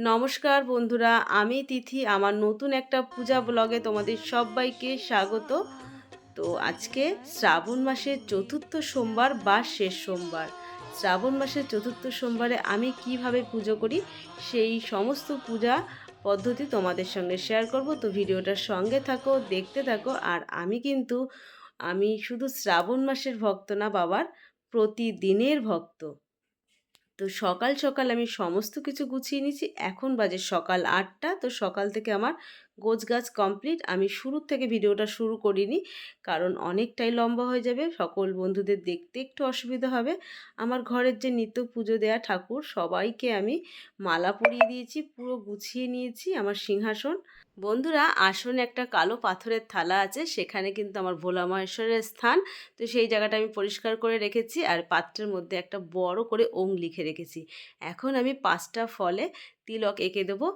নমস্কার বন্ধুরা, আমি তিথি। আমার নতুন একটা পূজা ব্লগে তোমাদের সবাইকে স্বাগত। তো আজকে শ্রাবণ মাসের চতুর্থ সোমবার বা শেষ সোমবার। শ্রাবণ মাসের চতুর্থ সোমবারে আমি কিভাবে পুজো করি সেই সমস্ত পূজা পদ্ধতি তোমাদের সঙ্গে শেয়ার করব। তো ভিডিওটার সঙ্গে থাকো, দেখতে থাকো। আর আমি শুধু শ্রাবণ মাসের ভক্ত না, বাবার প্রতিদিনের ভক্ত। তো সকাল সকাল আমি সমস্ত কিছু গুছিয়ে নিয়েছি। এখন বাজে সকাল ৮টা। তো সকাল থেকে আমার গোছগাছ কমপ্লিট। আমি শুরুর থেকে ভিডিওটা শুরু করিনি, কারণ অনেকটাই লম্বা হয়ে যাবে, সকল বন্ধুদের দেখতে একটু অসুবিধা হবে। আমার ঘরের যে নিত্য পুজো দেয়া ঠাকুর সবাইকে আমি মালা পরিয়ে দিয়েছি, পুরো গুছিয়ে নিয়েছি আমার সিংহাসন। বন্ধুরা, আসনে একটা কালো পাথরের থালা আছে, সেখানে কিন্তু আমার ভোলা মহেশ্বরের স্থান। তো সেই জায়গাটা আমি পরিষ্কার করে রেখেছি, আর পাত্রের মধ্যে একটা বড় করে ওম লিখে রেখেছি। এখন আমি 5টা ফলে তিলক এঁকে দেবো,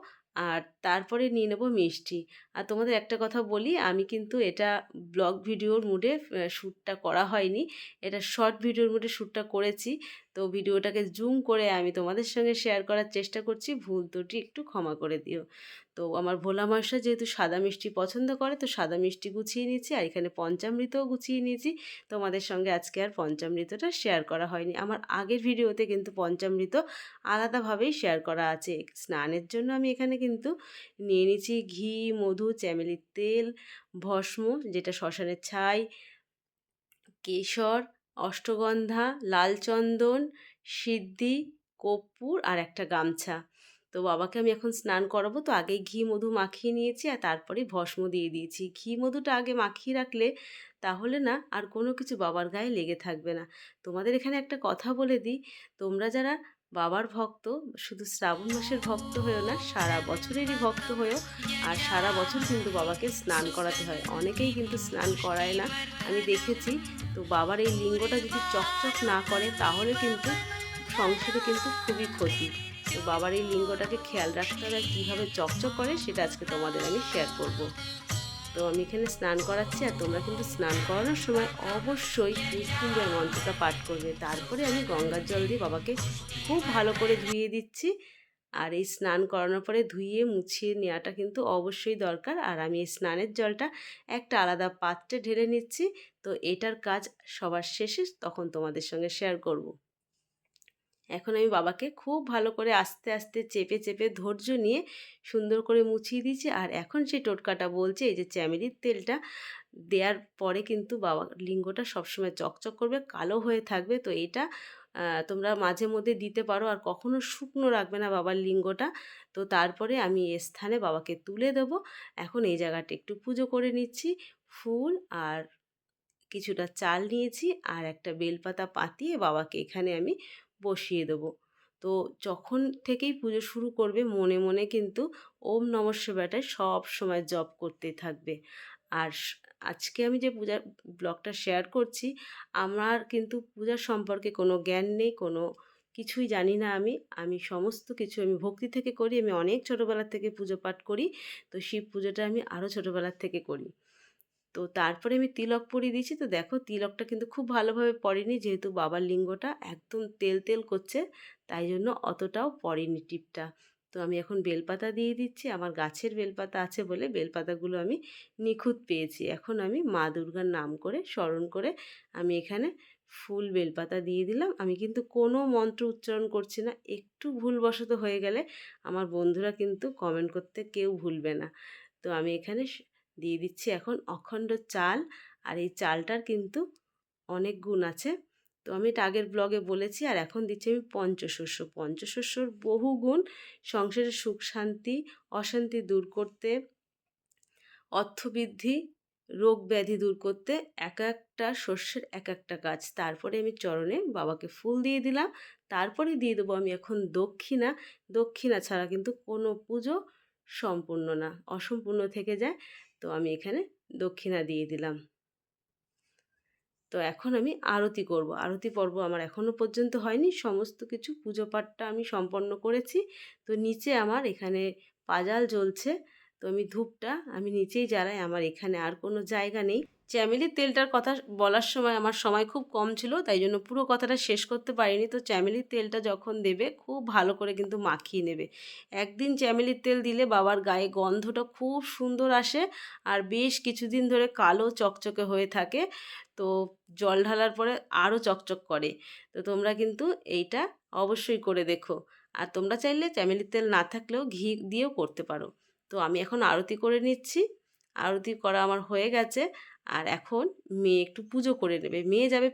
আর তারপরে নিয়ে নেব মিষ্টি। আর তোমাদের একটা কথা বলি, আমি কিন্তু এটা ব্লগ ভিডিওর মুডে শ্যুটটা করা হয়নি, এটা শর্ট ভিডিওর মুডে শ্যুটটা করেছি। তো ভিডিওটাকে জুম করে আমি তোমাদের সঙ্গে শেয়ার করার চেষ্টা করছি, ভুল ত্রুটি একটু ক্ষমা করে দিও। তো আমার ভোলা মশলা যেহেতু সাদা মিষ্টি পছন্দ করে, তো সাদা মিষ্টি গুছিয়ে নিয়েছি, আর এখানে পঞ্চামৃতও গুছিয়ে নিয়েছি। তোমাদের সঙ্গে আজকে আর পঞ্চামৃতটা শেয়ার করা হয়নি। আমার আগের ভিডিওতে কিন্তু পঞ্চামৃত আলাদাভাবেই শেয়ার করা আছে। স্নানের জন্য আমি এখানে কিন্তু নিয়ে নিয়েছি ঘি, মধু, চ্যামেলির তেল, ভস্ম যেটা শ্মশানের ছাই, কেশর, অষ্টগন্ধা, লাল চন্দন, সিদ্ধি, কর্পূর আর একটা গামছা। তো বাবাকে আমি এখন স্নান করাবো, তো আগেই ঘি মধু মাখিয়ে নিয়েছি, আর তারপরেই ভস্ম দিয়ে দিয়েছি। ঘি মধুটা আগে মাখিয়ে রাখলে তাহলে না আর কোনো কিছু বাবার গায়ে লেগে থাকবে না। তোমাদের এখানে একটা কথা বলে দিই, তোমরা যারা বাবার ভক্ত, শুধু শ্রাবণ মাসের ভক্ত হয়েও না, সারা বছরেরই ভক্ত হয়েও, আর সারা বছর কিন্তু বাবাকে স্নান করাতে হয়। অনেকেই কিন্তু স্নান করায় না, আমি দেখেছি। তো বাবার এই লিঙ্গটা যদি চকচক না করে তাহলে কিন্তু সংসারে কিন্তু খুবই ক্ষতি। তো বাবার এই লিঙ্গটাকে খেয়াল রাখতে হবে, আর কীভাবে চকচক করে সেটা আজকে তোমাদের আমি শেয়ার করব। তো আমি এখানে স্নান করাচ্ছি, আর তোমরা কিন্তু স্নান করানোর সময় অবশ্যই মৃত্যুঞ্জয় মন্ত্রটা পাঠ করবে। তারপরে আমি গঙ্গার জল দিয়ে বাবাকে খুব ভালো করে ধুইয়ে দিচ্ছি। আর এই স্নান করানোর পরে ধুইয়ে মুছিয়ে নেওয়াটা কিন্তু অবশ্যই দরকার। আর আমি এই স্নানের জলটা একটা আলাদা পাত্রে ঢেলে নিচ্ছি। তো এটার কাজ সবার শেষে তখন তোমাদের সঙ্গে শেয়ার করব। এখন আমি বাবাকে খুব ভালো করে আস্তে আস্তে চেপে চেপে ধৈর্য নিয়ে সুন্দর করে মুছিয়ে দিয়েছি। আর এখন সেই টোটকাটা বলছে, এই যে চ্যামেরির তেলটা দেওয়ার পরে কিন্তু বাবা লিঙ্গটা সবসময় চকচক করবে, কালো হয়ে থাকবে। তো এটা তোমরা মাঝে মধ্যে দিতে পারো, আর কখনো শুকনো রাখবে না বাবার লিঙ্গটা। তো তারপরে আমি এ স্থানে বাবাকে তুলে দেবো। এখন এই জায়গাটা একটু পুজো করে নিচ্ছি। ফুল আর কিছুটা চাল নিয়েছি, আর একটা বেলপাতা পাতিয়ে বাবাকে এখানে আমি বসিয়ে দেবো। তো যখন থেকেই পুজো শুরু করবে মনে মনে কিন্তু ওম নমঃ শিবায়টা সব সময় জপ করতেই থাকবে। আর আজকে আমি যে পূজার ব্লগটা শেয়ার করছি, আমার কিন্তু পূজার সম্পর্কে কোনো জ্ঞান নেই, কোনো কিছুই জানি না। আমি সমস্ত কিছু আমি ভক্তি থেকে করি। আমি অনেক ছোটোবেলার থেকে পুজো পাঠ করি। তো শিব পুজোটা আমি আরও ছোটোবেলার থেকে করি। তো তারপরে আমি তিলক পরিয়ে দিয়েছি। তো দেখো তিলকটা কিন্তু খুব ভালোভাবে পড়েনি, যেহেতু বাবার লিঙ্গটা একদম তেল তেল করছে, তাই জন্য অতটাও পড়েনি টিপটা। তো আমি এখন বেলপাতা দিয়ে দিচ্ছি। আমার গাছের বেলপাতা আছে বলে বেলপাতাগুলো আমি নিখুঁত পেয়েছি। এখন আমি মা দুর্গার নাম করে স্মরণ করে আমি এখানে ফুল বেলপাতা দিয়ে দিলাম। আমি কিন্তু কোনো মন্ত্র উচ্চারণ করছি না। একটু ভুলবশত হয়ে গেলে আমার বন্ধুরা কিন্তু কমেন্ট করতে কেউ ভুলবে না। তো আমি এখানে দিয়ে দিচ্ছি এখন অখণ্ড চাল। আর এই চালটার কিন্তু অনেক গুণ আছে, তো আমি এটা আগের ব্লগে বলেছি। আর এখন দিচ্ছি আমি পঞ্চশস্য। পঞ্চশস্যর বহু গুণ, সংসারের সুখ শান্তি অশান্তি দূর করতে, অর্থবৃদ্ধি, রোগ ব্যাধি দূর করতে এক একটা শস্যের এক একটা কাজ। তারপরে আমি চরণে বাবাকে ফুল দিয়ে দিলাম। তারপরে দিয়ে দেবো আমি এখন দক্ষিণা। দক্ষিণা ছাড়া কিন্তু কোনো পুজো সম্পূর্ণ না, অসম্পূর্ণ থেকে যায়। তো আমি এখানে দক্ষিণা দিয়ে দিলাম। তো এখন আমি আরতি করব। আরতি পর্ব আমার এখনও পর্যন্ত হয়নি, সমস্ত কিছু পুজো পাঠটা আমি সম্পন্ন করেছি। তো নিচে আমার এখানে পাজাল জ্বলছে, তো আমি ধূপটা আমি নিচেই জ্বালাই, আমার এখানে আর কোনো জায়গা নেই। চ্যামেলির তেলটার কথা বলার সময় আমার সময় খুব কম ছিল, তাই জন্য পুরো কথাটা শেষ করতে পারিনি। তো চ্যামেলির তেলটা যখন দেবে খুব ভালো করে কিন্তু মাখিয়ে নেবে। একদিন চ্যামেলির তেল দিলে বাবার গায়ে গন্ধটা খুব সুন্দর আসে, আর বেশ কিছুদিন ধরে কালো চকচকে হয়ে থাকে। তো জল ঢালার পরে আরও চকচক করে। তো তোমরা কিন্তু এইটা অবশ্যই করে দেখো। আর তোমরা চাইলে চ্যামেলির তেল না থাকলেও ঘি দিয়েও করতে পারো। তো আমি এখন আরতি করে নিচ্ছি। আরতি করা আমার হয়ে গেছে। আর এখন মেয়ে একটু পুজো করে নেবে। মেয়ে যাবে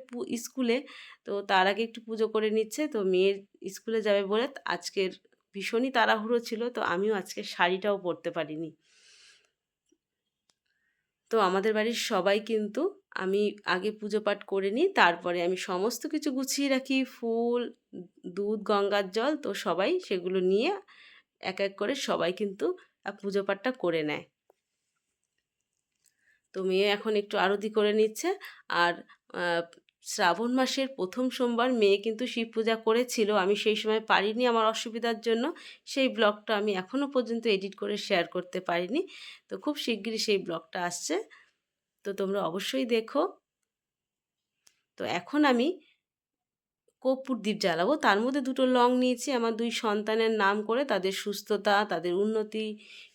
স্কুলে, তো তার আগে একটু পুজো করে নিচ্ছে। তো মেয়ের স্কুলে যাবে বলে আজকের ভীষণই তাড়াহুড়ো ছিল, তো আমিও আজকে শাড়িটাও পরতে পারিনি। তো আমাদের বাড়ির সবাই কিন্তু আমি আগে পুজো পাঠ করে নিই, তারপরে আমি সমস্ত কিছু গুছিয়ে রাখি, ফুল, দুধ, গঙ্গার জল, তো সবাই সেগুলো নিয়ে এক এক করে সবাই কিন্তু পুজো পাঠটা করে নেয়। তো মেয়ে এখন একটু আরতি করে নিচ্ছে। আর শ্রাবণ মাসের প্রথম সোমবার মেয়ে কিন্তু শিব পূজা করেছিল, আমি সেই সময় পারিনি আমার অসুবিধার জন্য। সেই ব্লগটা আমি এখনও পর্যন্ত এডিট করে শেয়ার করতে পারিনি। তো খুব শিগগিরই সেই ব্লগটা আসছে, তো তোমরা অবশ্যই দেখো। তো এখন আমি কর্পূর দ্বীপ জ্বালাবো। তার মধ্যে 2টো লং নিয়েছি আমার 2 সন্তানের নাম করে, তাদের সুস্থতা, তাদের উন্নতি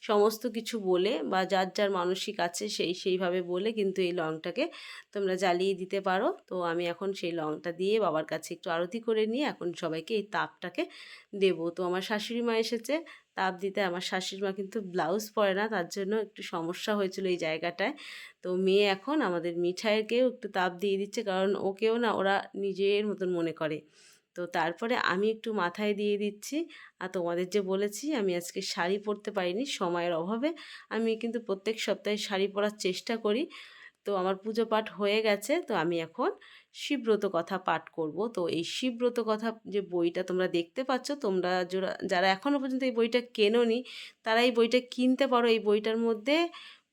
সমস্ত কিছু বলে, বা যার যার মানসিক আছে সেইভাবে বলে কিন্তু এই লংটাকে তোমরা জ্বালিয়ে দিতে পারো। তো আমি এখন সেই লংটা দিয়ে বাবার কাছে একটু আরতি করে নিয়ে এখন সবাইকে এই তাপটাকে দেবো। তো আমার শাশুড়ি মা এসেছে তাপ দিতে। আমার শাশুড়ি মা কিন্তু ব্লাউজ পরে না, তার জন্য একটু সমস্যা হয়েছিল এই জায়গাটায়। তো মেয়ে এখন আমাদের মিঠাইকেও একটু তাপ দিয়ে দিচ্ছে, কারণ ওকেও না ওরা নিজের মতন মনে করে। তো তারপরে আমি একটু মাথায় দিয়ে দিচ্ছি। আর তোমাদের যে বলেছি আমি আজকে শাড়ি পরতে পারিনি সময়ের অভাবে, আমি কিন্তু প্রত্যেক সপ্তাহে শাড়ি পরার চেষ্টা করি। তো আমার পুজো পাঠ হয়ে গেছে, তো আমি এখন শিবব্রত কথা পাঠ করব। তো এই শিবব্রত কথা যে বইটা তোমরা দেখতে পাচ্ছ, তোমরা যারা এখনও পর্যন্ত এই বইটা কেনোনি তারা এই বইটা কিনতে পারো। এই বইটার মধ্যে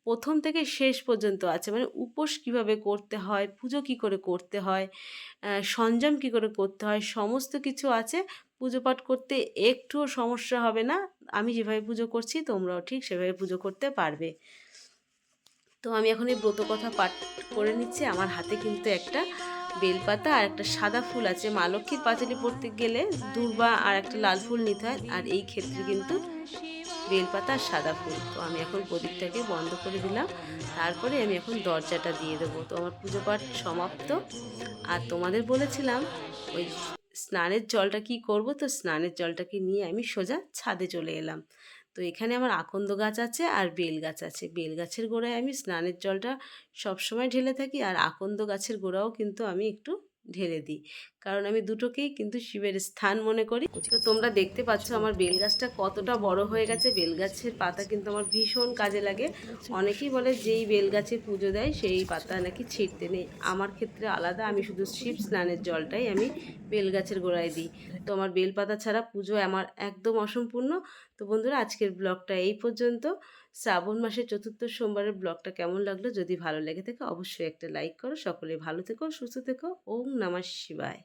প্রথম থেকে শেষ পর্যন্ত আছে, মানে উপোস কিভাবে করতে হয়, পুজো কি করে করতে হয়, সংযম কি করে করতে হয়, সমস্ত কিছু আছে। পুজো পাঠ করতে একটুও সমস্যা হবে না। আমি যেভাবে পুজো করছি তোমরাও ঠিক সেভাবে পুজো করতে পারবে। তো আমি এখন এই ব্রত কথা পাঠ করে নিচ্ছি। আমার হাতে কিন্তু একটা বেলপাতা আর একটা সাদা ফুল আছে। মা লক্ষ্মীর পাঁচালি পড়তে গেলে দূর্বা আর একটা লাল ফুল নিতে হয়, আর এই ক্ষেত্রে কিন্তু বেলপাতা আর সাদা ফুল। তো আমি এখন প্রদীপটাকে বন্ধ করে দিলাম, তারপরে আমি এখন দরজাটা দিয়ে দেবো। তো আমার পুজো পাঠ সমাপ্ত। আর তোমাদের বলেছিলাম ওই স্নানের জলটা কি করব, তো স্নানের জলটাকে নিয়ে আমি সোজা ছাদে চলে এলাম। তো এখানে আমার আকন্দ গাছ আছে আর বেল গাছ আছে। বেল গাছের গোড়ায় আমি স্নানের জলটা সবসময় ঢেলে থাকি, আর আকন্দ গাছের গোড়াও কিন্তু আমি একটু ঢেলে দিই, কারণ আমি দুটোকেই কিন্তু শিবের স্থান মনে করি। তো তোমরা দেখতে পাচ্ছ আমার বেল গাছটা কতটা বড় হয়ে গেছে। বেল গাছের পাতা কিন্তু আমার ভীষণ কাজে লাগে। অনেকেই বলে যেই বেল গাছে পুজো দেয় সেই পাতা নাকি ছিঁড়তে নেই, আমার ক্ষেত্রে আলাদা। আমি শুধু শিব স্নানের জলটাই আমি বেল গাছের গোড়ায় দিই। তো আমার বেলপাতা ছাড়া পুজো আমার একদম অসম্পূর্ণ। তো বন্ধুরা আজকের ব্লগটা এই পর্যন্ত। শ্রাবণ মাসের 4র্থ সোমবারের ব্লগটা কেমন লাগলো, যদি ভালো লেগে থাকে অবশ্যই একটা লাইক করো। সকলে ভালো থেকো, সুস্থ থেকো। ওম নমঃ শিবায়।